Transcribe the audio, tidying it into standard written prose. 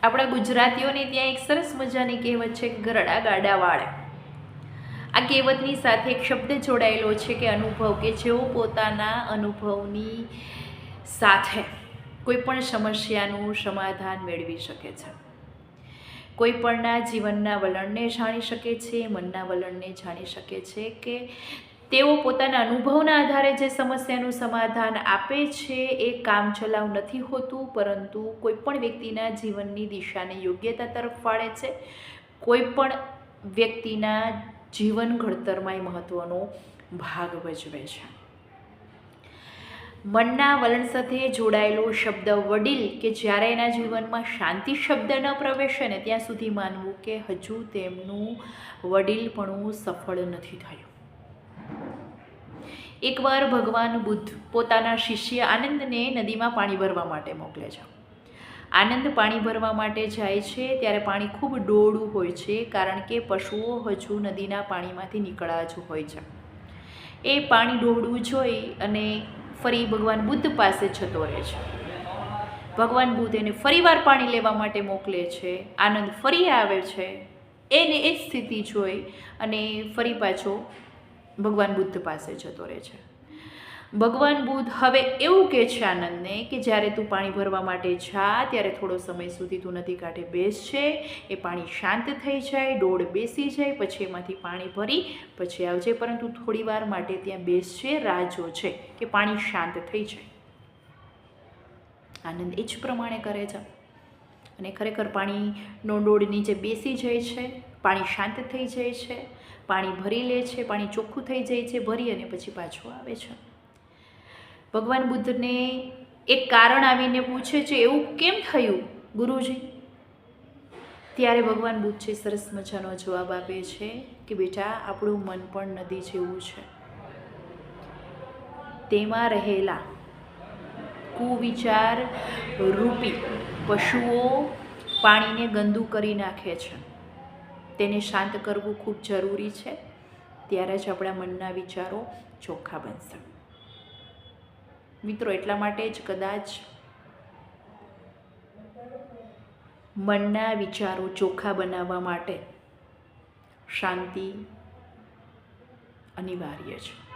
આપણા ગુજરાતીઓને ત્યાં એક સરસ મજાની કહેવત છે, ગરડા ગાડા વાળ. આ કહેવતની સાથે એક શબ્દ જોડાયેલો છે કે અનુભવ, કે જેઓ પોતાના અનુભવની સાથે કોઈ પણ સમસ્યાનું સમાધાન મેળવી શકે છે, કોઈ પણના જીવનના વલણને જાણી શકે છે, મનના વલણને જાણી શકે છે, કે તેઓ પોતાના અનુભવના આધારે જે સમસ્યાનું સમાધાન આપે છે એ કામચલાઉ નથી હોતું, પરંતુ કોઈ પણ વ્યક્તિના જીવનની દિશાને યોગ્યતા તરફ વાળે છે, કોઈ પણ વ્યક્તિના જીવન ઘડતરમાં મહત્ત્વનો ભાગ ભજવે છે. મનના વલણ સાથે જોડાયેલો શબ્દ વડીલ, કે જ્યારે એના જીવનમાં શાંતિ શબ્દ ન પ્રવેશે ને ત્યાં સુધી માનવું કે હજુ તેમનું વડીલપણું સફળ નથી થયું. એકવાર ભગવાન બુદ્ધ પોતાના શિષ્ય આનંદને નદીમાં પાણી ભરવા માટે મોકલે છે. આનંદ પાણી ભરવા માટે જાય છે ત્યારે પાણી ખૂબ ડોળું હોય છે, કારણ કે પશુઓ હજુ નદીના પાણીમાંથી નીકળ્યા જ હોય છે. એ પાણી ડોળું જોઈ અને ફરી ભગવાન બુદ્ધ પાસે જતો રહે છે. ભગવાન બુદ્ધ એને ફરીવાર પાણી લેવા માટે મોકલે છે. આનંદ ફરી આવે છે, એને એ જ સ્થિતિ જોઈ અને ફરી પાછો ભગવાન બુદ્ધ પાસે જતો રહે છે. ભગવાન બુદ્ધ હવે એવું કહે છે આનંદને કે જ્યારે તું પાણી ભરવા માટે જા ત્યારે થોડો સમય સુધી તું નદી કાંઠે બેસશે, એ પાણી શાંત થઈ જાય, ડોળ બેસી જાય, પછી એમાંથી પાણી ભરી પછી આવજે, પરંતુ થોડી વાર માટે ત્યાં બેસશે, રાહ જોજે કે પાણી શાંત થઈ જાય. આનંદ એ જ પ્રમાણે કરે છે અને ખરેખર પાણીનો ડોળ નીચે બેસી જાય છે, પાણી શાંત થઈ જાય છે, પાણી ભરી લે છે, પાણી ચોખ્ખું થઈ જાય છે, ભરી અને પછી પાછું આવે છે. ભગવાન બુદ્ધને એક કારણ આવીને પૂછે છે, એવું કેમ થયું ગુરુજી? ત્યારે ભગવાન બુદ્ધ છે સરસ મજાનો જવાબ આપે છે કે બેટા, આપણું મન પણ નદી જેવું છે. તેમાં રહેલા કુવિચાર રૂપી પશુઓ પાણીને ગંદુ કરી નાખે છે. તેને શાંત કરવું ખૂબ જરૂરી છે, ત્યારે જ આપણા મનના વિચારો ચોખ્ખા બનશે. મિત્રો, એટલા માટે જ કદાચ મનના વિચારો ચોખ્ખા બનાવવા માટે શાંતિ અનિવાર્ય છે.